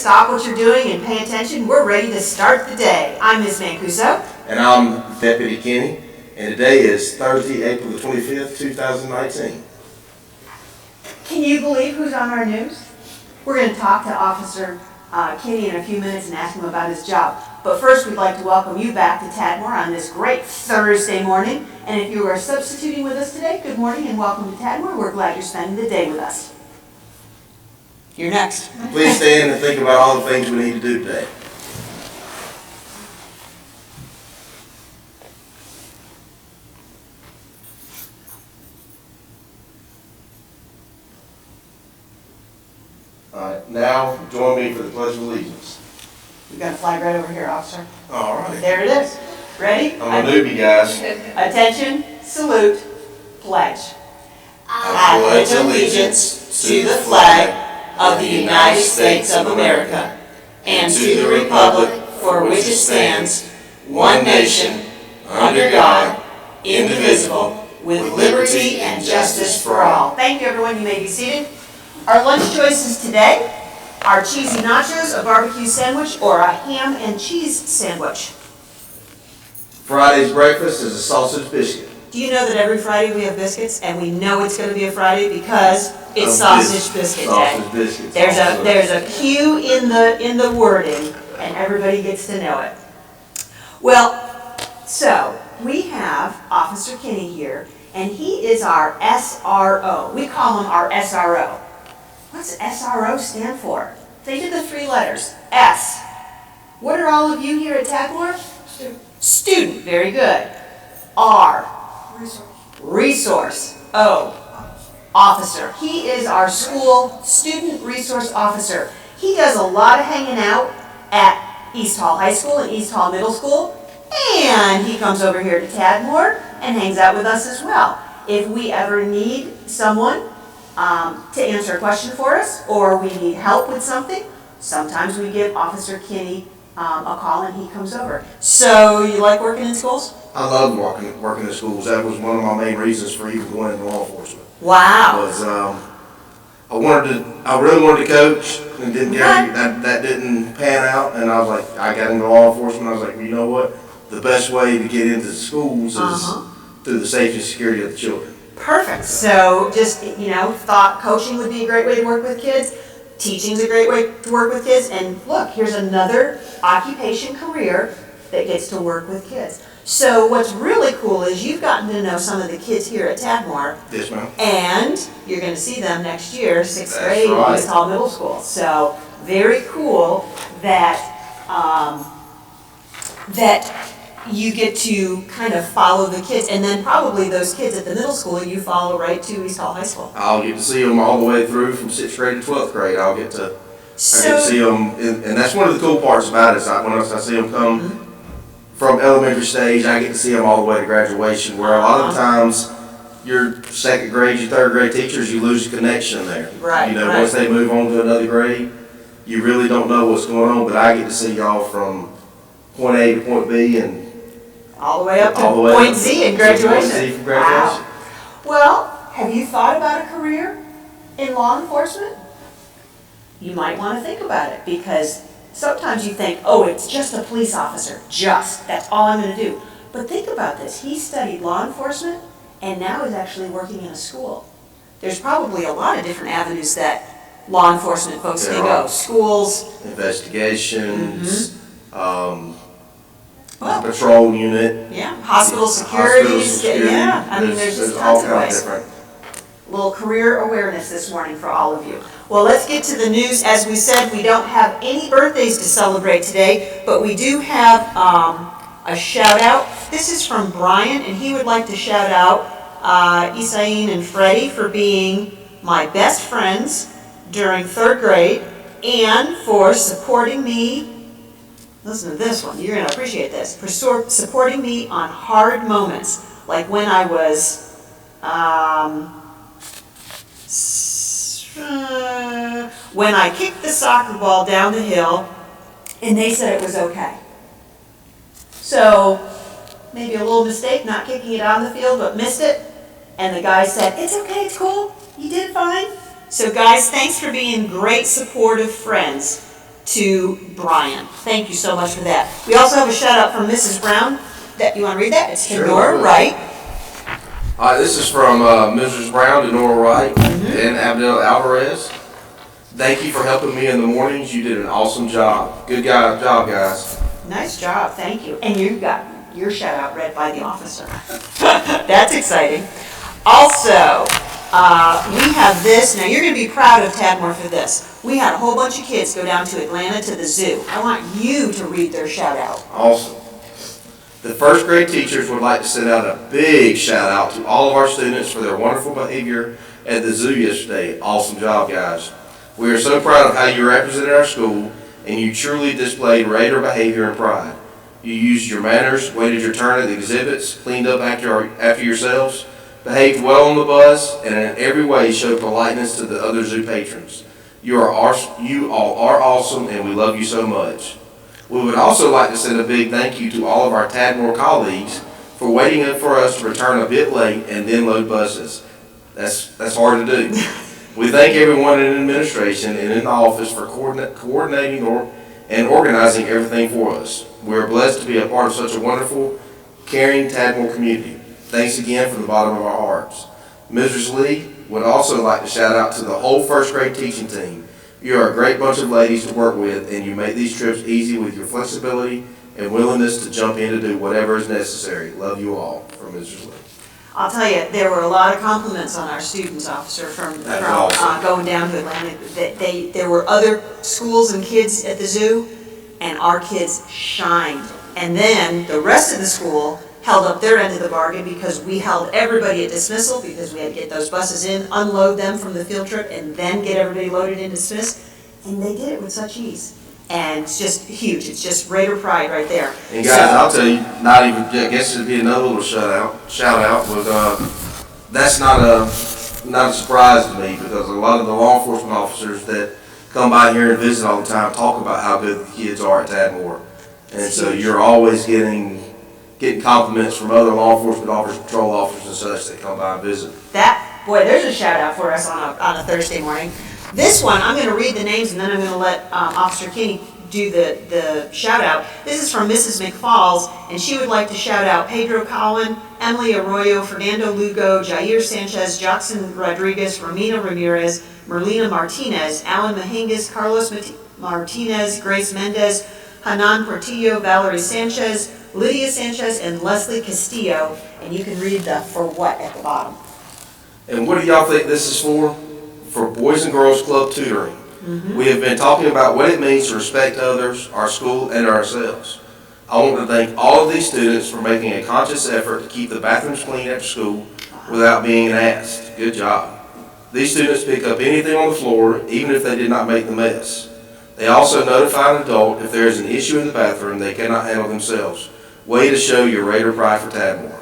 stop what you're doing and pay attention. We're ready to start the day. I'm Ms. Mancuso. And I'm Deputy Kenny. And today is Thursday, April the 25th, 2019. Can you believe who's on our news? We're going to talk to Officer Kenny in a few minutes and ask him about his job. But first, we'd like to welcome you back to Tadmor on this great Thursday morning. And if you are substituting with us today, good morning and welcome to Tadmor. We're glad you're spending the day with us. You're next. Please stand and think about all the things we need to do today. All right, now join me for the Pledge of Allegiance. We've got a flag right over here, officer. All right. There it is. Ready? I'm a newbie, guys. Attention, salute, pledge. I pledge allegiance to the flag of the United States of America and to the republic for which it stands, one nation, under God, indivisible, with liberty and justice for all. Thank you, everyone. You may be seated. Our lunch choices today are cheesy nachos, a barbecue sandwich, or a ham and cheese sandwich. Friday's breakfast is a sausage biscuit. Do you know that every Friday we have biscuits, and we know it's going to be a Friday because it's sausage biscuit day. Sausage biscuits. There's a cue in the wording, and everybody gets to know it. Well, so we have Officer Kenny here, and he is our SRO. We call him our SRO. What's SRO stand for? They did the three letters. S. What are all of you here at Tadmor? Student. Very good. R. Resource. O. Officer. He is our school student resource officer. He does a lot of hanging out at East Hall High School and East Hall Middle School, and he comes over here to Tadmor and hangs out with us as well. If we ever need someone to answer a question for us, or we need help with something, sometimes we give Officer Kenny a call and he comes over. So you like working in schools? I love working in schools. That was one of my main reasons for even going into law enforcement. Wow. Was I really wanted to coach and didn't get that didn't pan out, and I was like, I got into law enforcement. I was like, well, you know what? The best way to get into schools is through the safety and security of the children. Perfect. So just, thought coaching would be a great way to work with kids. Teaching's a great way to work with kids. And look, here's another occupation career that gets to work with kids. So what's really cool is you've gotten to know some of the kids here at Tadmor. Yes, ma'am. And you're going to see them next year, 6th grade, right. in East Hall Middle School. So very cool that that you get to kind of follow the kids, and then probably those kids at the middle school you follow right to East Hall High School. I'll get to see them all the way through from 6th grade to 12th grade. I get to see them, and that's one of the cool parts about it. Is when I see them come from elementary stage, I get to see them all the way to graduation. Where a lot of times, your second grade, your third grade teachers, you lose the connection there. Right. Once they move on to another grade, you really don't know what's going on. But I get to see y'all from point A to point B and all the way up to point Z in graduation. Point Z for graduation. Wow. Well, have you thought about a career in law enforcement? You might want to think about it, because sometimes you think, oh, it's just a police officer. That's all I'm going to do. But think about this. He studied law enforcement and now is actually working in a school. There's probably a lot of different avenues that law enforcement folks can go. Schools. Investigations. Patrol unit. Yeah, hospital security. Yeah, I mean, there's just tons of ways. Different. Little career awareness this morning for all of you. Well, let's get to the news. As we said, we don't have any birthdays to celebrate today, but we do have a shout out. This is from Brian, and he would like to shout out Isaine and Freddie for being my best friends during 3rd grade and for supporting me. Listen to this one. You're going to appreciate this. For supporting me on hard moments, like when I was when I kicked the soccer ball down the hill, and they said it was okay. So maybe a little mistake, not kicking it on the field, but missed it. And the guy said, it's okay, it's cool, you did fine. So guys, thanks for being great supportive friends to Brian. Thank you so much for that. We also have a shout out from Mrs. Brown. You want to read that? It's to Sure. Nora Wright. All right, this is from Mrs. Brown to Nora Wright and Abdel Alvarez. Thank you for helping me in the mornings. You did an awesome job. Good job, guys. Nice job, thank you. And you got your shout out read by the officer. That's exciting. Also, we have this. Now you're going to be proud of Tadmore for this. We had a whole bunch of kids go down to Atlanta to the zoo. I want you to read their shout out. Awesome. The first grade teachers would like to send out a big shout out to all of our students for their wonderful behavior at the zoo yesterday. Awesome job, guys. We are so proud of how you represented our school, and you truly displayed Raider behavior and pride. You used your manners, waited your turn at the exhibits, cleaned up after yourselves, behaved well on the bus, and in every way showed politeness to the other zoo patrons. You all are awesome, and we love you so much. We would also like to send a big thank you to all of our Tadmore colleagues for waiting for us to return a bit late and then load buses. That's hard to do. We thank everyone in administration and in the office for coordinating and organizing everything for us. We are blessed to be a part of such a wonderful, caring Tadmore community. Thanks again from the bottom of our hearts. Mrs. Lee would also like to shout out to the whole first grade teaching team. You are a great bunch of ladies to work with, and you make these trips easy with your flexibility and willingness to jump in to do whatever is necessary. Love you all. From Mrs. Lee. I'll tell you, there were a lot of compliments on our students, officer, from going down to Atlanta. There were other schools and kids at the zoo, and our kids shined. And then the rest of the school held up their end of the bargain because we held everybody at dismissal because we had to get those buses in, unload them from the field trip, and then get everybody loaded and dismissed. And they did it with such ease. And it's just huge. It's just Raider pride right there. And guys, I'll tell you, I guess it'd be another little shout out, but that's not a surprise to me because a lot of the law enforcement officers that come by here and visit all the time talk about how good the kids are at Tadmore. And so you're always getting compliments from other law enforcement officers, patrol officers and such that come by and visit. There's a shout out for us on a Thursday morning. This one, I'm going to read the names and then I'm going to let Officer Kinney do the shout out. This is from Mrs. McFalls, and she would like to shout out Pedro Cowan, Emily Arroyo, Fernando Lugo, Jair Sanchez, Jackson Rodriguez, Romina Ramirez, Merlina Martinez, Alan Mahingas, Carlos Martinez, Grace Mendez, Hanan Portillo, Valerie Sanchez, Lydia Sanchez, and Leslie Castillo. And you can read the "for what" at the bottom. And what do y'all think this is for? For Boys and Girls Club tutoring. Mm-hmm. We have been talking about what it means to respect others, our school, and ourselves. I want to thank all of these students for making a conscious effort to keep the bathrooms clean after school without being asked. Good job. These students pick up anything on the floor, even if they did not make the mess. They also notify an adult if there is an issue in the bathroom they cannot handle themselves. Way to show your Raider pride for Tadmore.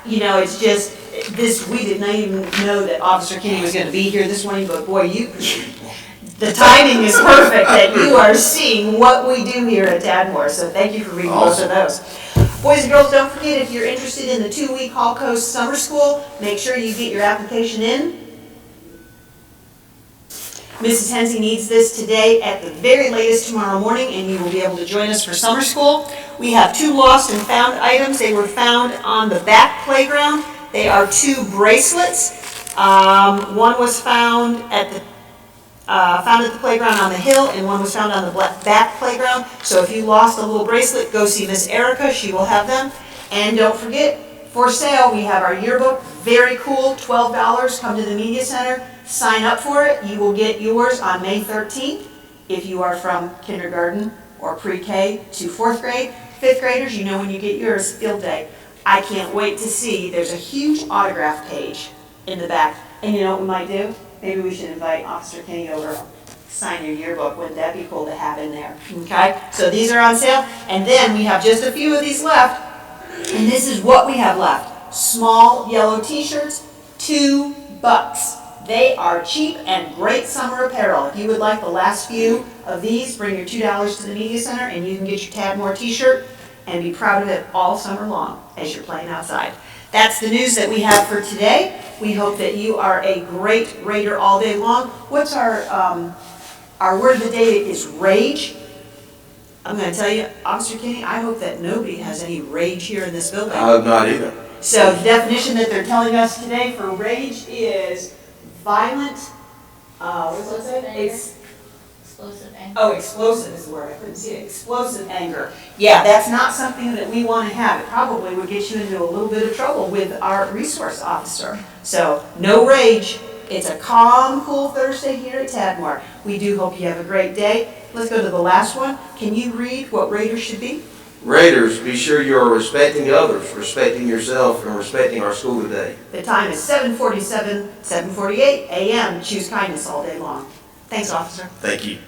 It's just this. We did not even know that Officer Kinney was going to be here this morning, but boy, the timing is perfect that you are seeing what we do here at Tadmore. So thank you for reading both of those. Boys and girls, don't forget, if you're interested in the 2-week Hall Coast Summer School, make sure you get your application in. Mrs. Hensey needs this today at the very latest tomorrow morning, and you will be able to join us for summer school. We have 2 lost and found items. They were found on the back playground. They are 2 bracelets. One was found at the playground on the hill, and one was found on the back playground. So if you lost a little bracelet, go see Miss Erica. She will have them. And don't forget, for sale, we have our yearbook. Very cool, $12. Come to the Media Center. Sign up for it. You will get yours on May 13th. If you are from kindergarten or pre-K to 4th grade, 5th graders, you know when you get yours, field day. I can't wait to see. There's a huge autograph page in the back. And you know what we might do? Maybe we should invite Officer Kinney over, sign your yearbook. Wouldn't that be cool to have in there? Okay, so these are on sale. And then we have just a few of these left. And this is what we have left. Small yellow t-shirts, $2. They are cheap and great summer apparel. If you would like the last few of these, bring your $2 to the Media Center and you can get your Tadmore t-shirt and be proud of it all summer long as you're playing outside. That's the news that we have for today. We hope that you are a great Raider all day long. What's our Our word of the day is rage. I'm gonna tell you, Officer Kenny, I hope that nobody has any rage here in this building. I hope not either. So the definition that they're telling us today for rage is violent, what's that say? Explosive anger. Oh, explosive is the word, I couldn't see it, explosive anger. Yeah, that's not something that we want to have. It probably would get you into a little bit of trouble with our resource officer. So, no rage. It's a calm, cool Thursday here at Tadmore. We do hope you have a great day. Let's go to the last one. Can you read what Raiders should be? Raiders, be sure you are respecting others, respecting yourself, and respecting our school today. The time is 7:47, 7:48 a.m. Choose kindness all day long. Thanks, officer. Thank you.